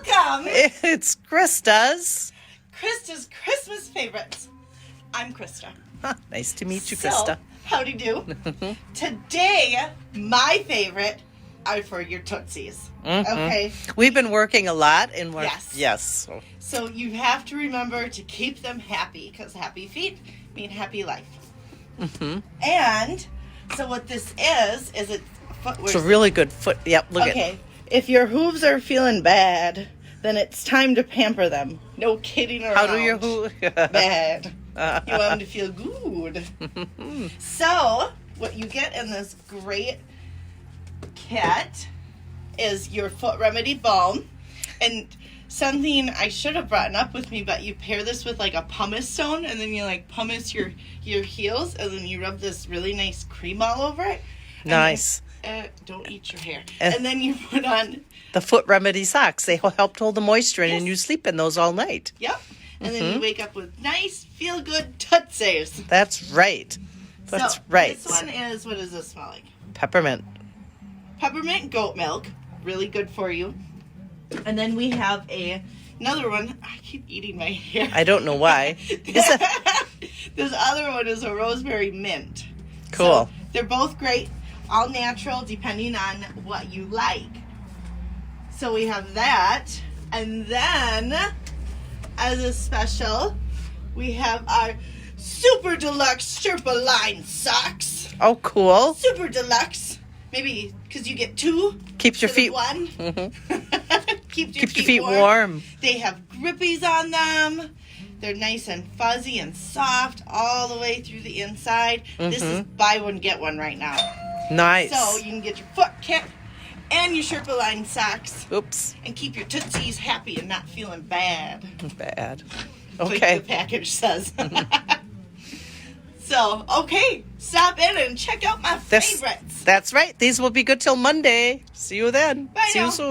Welcome! It's Krista's. Krista's Christmas favorites. I'm Krista. Nice to meet you, Krista. Howdy do. Today, my favorite are for your Tootsies. Mm-hmm. Okay? We've been working a lot and we're Yes. So you have to remember to keep them happy because happy feet mean happy life. Mm-hmm. And so what this is it footwear. It's a really good foot. Yep, look at Okay. If your hooves are feeling bad, then it's time to pamper them. No kidding around. How do your hooves? Bad. You want them to feel good. So, what you get in this great kit is your foot remedy balm. And something I should have brought up with me, but you pair this with like a pumice stone, and then you like pumice your heels, and then you rub this really nice cream all over it. Nice. Don't eat your hair. And then you put on the foot remedy socks. They help hold the moisture in, and you sleep in those all night. Yep. And then you wake up with nice, feel-good tootsies. That's right. That's right. This one is, what does this smell like? Peppermint. Peppermint goat milk. Really good for you. And then we have another one. I keep eating my hair. I don't know why. This other one is a rosemary mint. Cool. So they're both great. All natural, depending on what you like. So we have that. And then, as a special, we have our super deluxe Sherpa line socks. Oh, cool. Super deluxe. Maybe because you get two. Keeps your feet one. Mm-hmm. Keeps your feet warm. They have grippies on them. They're nice and fuzzy and soft all the way through the inside. This is buy one, get one right now. Nice. So you can get your foot kit and your Sherpa line socks. Oops. And keep your tootsies happy and not feeling bad. Bad. Like Okay. the package says. So, okay. Stop in and check out my favorites. That's right. These will be good till Monday. See you then. Bye See now. you soon.